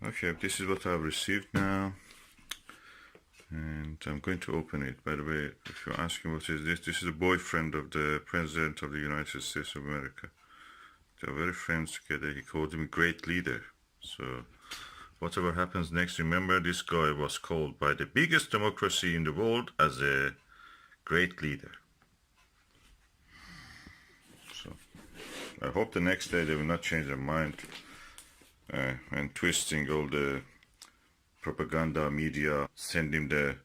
Okay, this is what I've received now, and I'm going to open it. By the way, if you're asking what is this is a boyfriend of the President of the United States of America. They're very friends together. He called him a great leader. So whatever happens next, remember this guy was called by the biggest democracy in the world as a great leader. So I hope the next day they will not change their mind and twisting all the propaganda media, send him the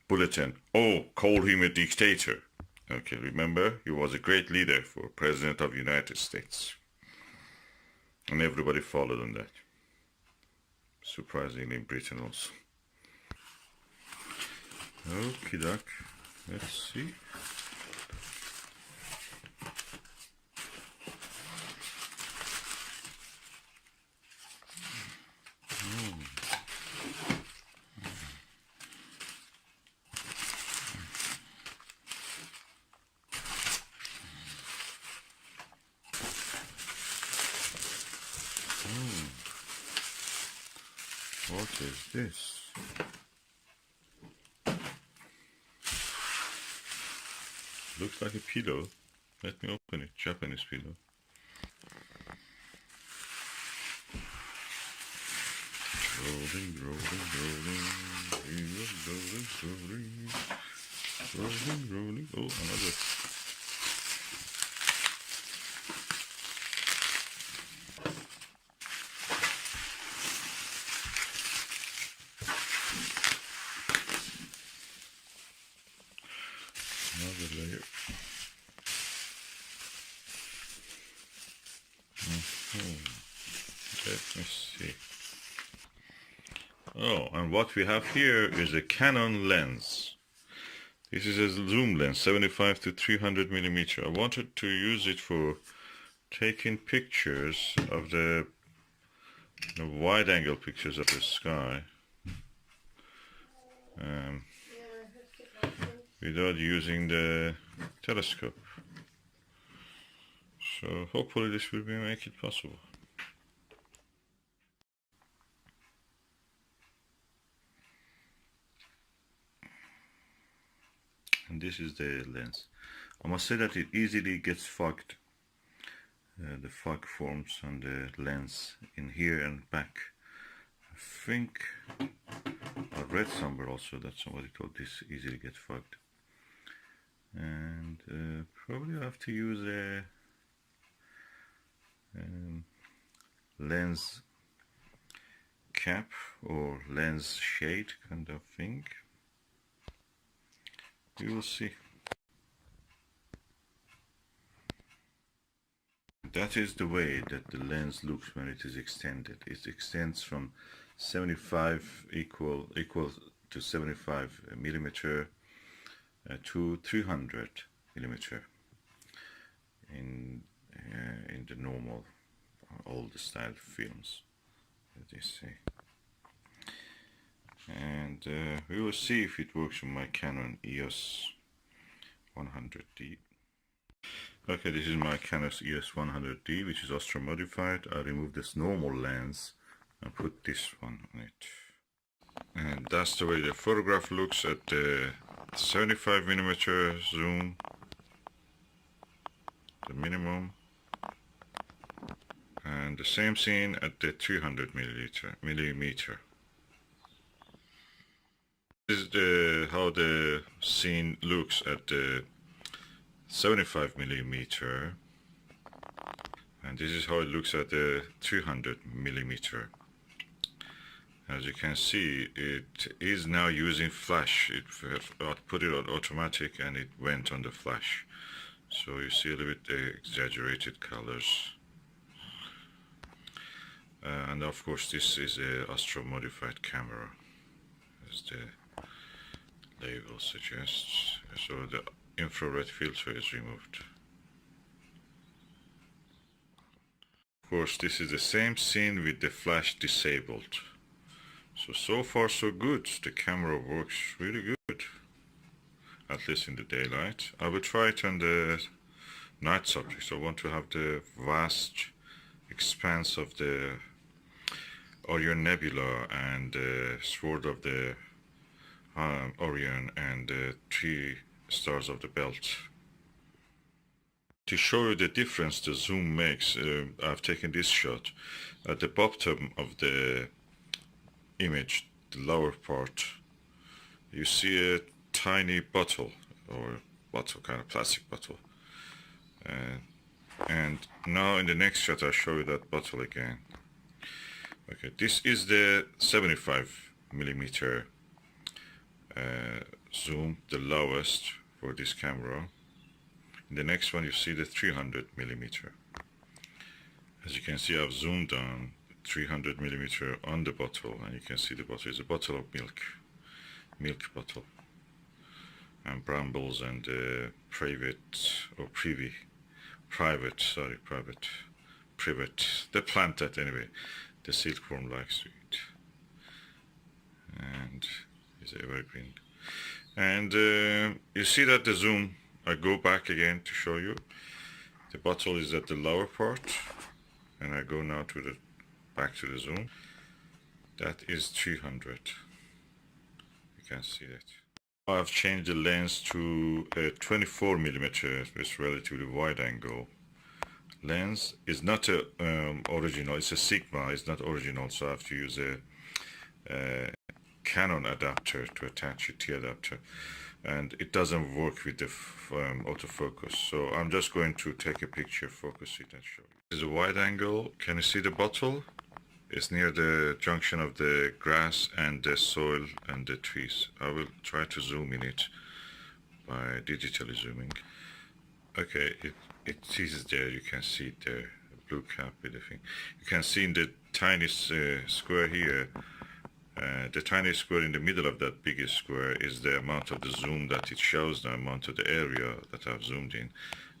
bulletin. Oh, call him a dictator. Okay, remember, he was a great leader for President of the United States. And everybody followed on that. Surprisingly in Britain also. Okie doke. Let's see. What is this? Looks like a pillow. Let me open it. Japanese pillow. Rolling, rolling, rolling, rolling, rolling, rolling, rolling. Oh, another. Another layer. Let me see. Oh, and what we have here is a Canon lens. This is a zoom lens, 75 to 300 millimeter. I wanted to use it for taking pictures of the wide-angle pictures of the sky without using the telescope. So hopefully this will make it possible. And this is the lens. I must say that it easily gets fogged. The fog forms on the lens in here and back. I think I read somewhere also that somebody told this easily gets fogged. And probably I have to use a lens cap or lens shade kind of thing. We will see. That is the way that the lens looks when it is extended. It extends from 75 equal to 75 millimeter to 300 millimeter in the normal old style films, as they say. And we will see if it works on my Canon EOS 100D. Okay, this is my Canon EOS 100D, which is astromodified. I removed this normal lens and put this one on it. And that's the way the photograph looks at the 75 millimeter zoom, the minimum, and the same scene at the 300 millimeter. This is how the scene looks at the 75 millimeter, and this is how it looks at the 300 millimeter. As you can see, it is now using flash. I put it on automatic and it went on the flash, so you see a little bit exaggerated colors. And of course this is a astro-modified camera, as the label suggests. So the infrared filter is removed. Of course this is the same scene with the flash disabled. So far so good. The camera works really good, at least in the daylight. I will try it on the night subjects. I want to have the vast expanse of the Orion Nebula and Sword of the Orion and 3 stars of the belt. To show you the difference the zoom makes, I've taken this shot. At the bottom of the image, the lower part, you see a tiny bottle, or bottle, kind of plastic bottle. And now in the next shot I'll show you that bottle again. Okay, this is the 75 millimeter zoom, the lowest for this camera. In the next one you see the 300 millimeter. As you can see, I've zoomed on 300 millimeter on the bottle, and you can see the bottle is a bottle of milk bottle, and brambles and privet, the plant that anyway the silkworm likes to eat, and is evergreen. And you see that the zoom, I go back again to show you, the bottle is at the lower part, and I go now to the back to the zoom. That is 300. You can see that. I've changed the lens to a 24 millimeter with relatively wide angle lens. It's not a original, it's a Sigma, it's not original, so I have to use a Canon adapter to attach a T adapter, and it doesn't work with the autofocus, so I'm just going to take a picture, focus it and show you. This is a wide angle. Can you see the bottle? It's near the junction of the grass and the soil and the trees. I will try to zoom in it by digitally zooming. Okay, it is there, you can see it there, a blue cap with the thing. You can see in the tiny square here, the tiny square in the middle of that biggest square is the amount of the zoom that it shows, the amount of the area that I've zoomed in.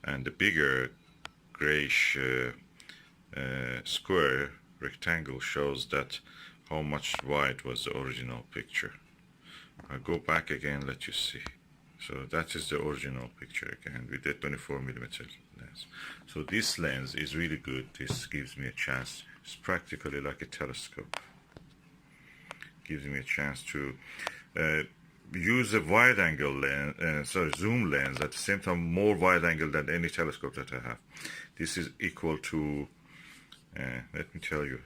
And the bigger grayish square rectangle shows that how much wide was the original picture. I'll go back again, let you see. So that is the original picture again with the 24 millimeter lens. So this lens is really good. This gives me a chance. It's practically like a telescope. Gives me a chance to use a wide angle lens, zoom lens at the same time, more wide angle than any telescope that I have. This is equal to, let me tell you,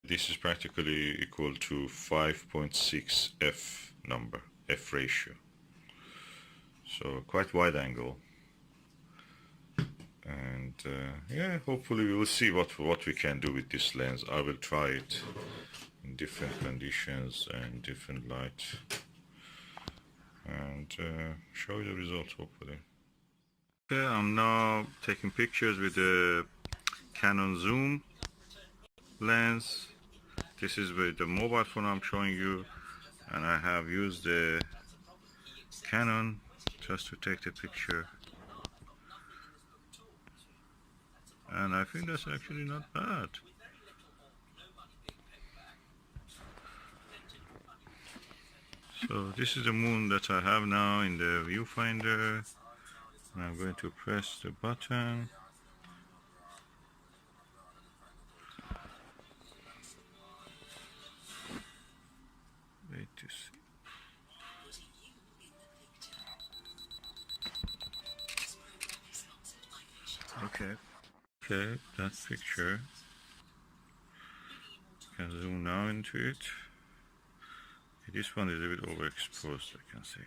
this is practically equal to 5.6 f ratio. So quite wide angle. And yeah, hopefully we will see what we can do with this lens. I will try it in different conditions and different light, and show you the results hopefully. Okay, I'm now taking pictures with the Canon zoom lens. This is with the mobile phone I'm showing you, and I have used the Canon just to take the picture, and I think that's actually not bad. So this is the moon that I have now in the viewfinder, and I'm going to press the button. Wait to see. Okay, that picture. You can zoom now into it. This one is a bit overexposed, I can see.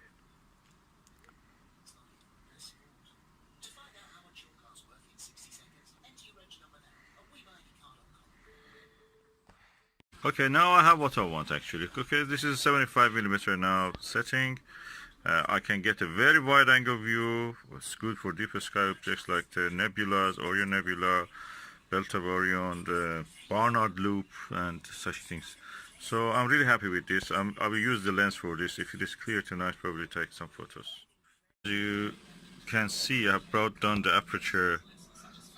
Okay, now I have what I want actually. Okay, this is 75 millimeter now setting. I can get a very wide angle view. It's good for deep sky objects like the nebulas, Orion Nebula, Belt of Orion, the Barnard Loop, and such things. So I'm really happy with this. I will use the lens for this. If it is clear tonight, probably take some photos. As you can see, I have brought down the aperture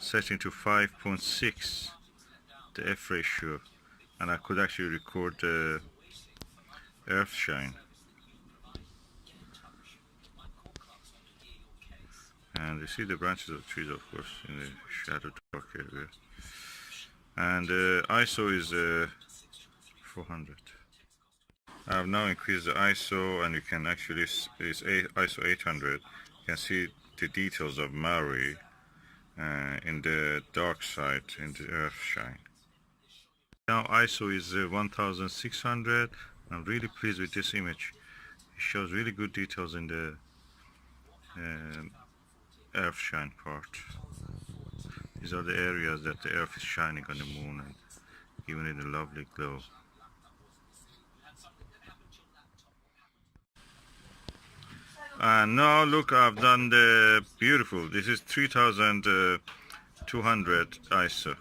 setting to 5.6, the f ratio, and I could actually record the Earthshine. And you see the branches of trees, of course, in the shadow dark area. and ISO is 400. I've now increased the ISO, and you can actually, it's ISO 800. You can see the details of Maury in the dark side, in the Earthshine. Now ISO is 1600. I'm really pleased with this image. It shows really good details in the Earthshine part. These are the areas that the Earth is shining on the moon and giving it a lovely glow. And now look, I've done the beautiful. This is 3200 ISO.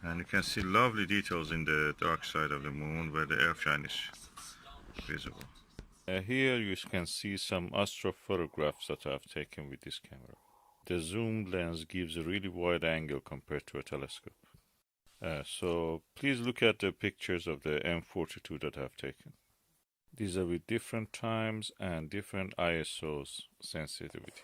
And you can see lovely details in the dark side of the moon where the Earthshine is visible. Here you can see some astrophotographs that I've taken with this camera. The zoom lens gives a really wide angle compared to a telescope. So please look at the pictures of the M42 that I've taken. These are with different times and different ISOs sensitivity.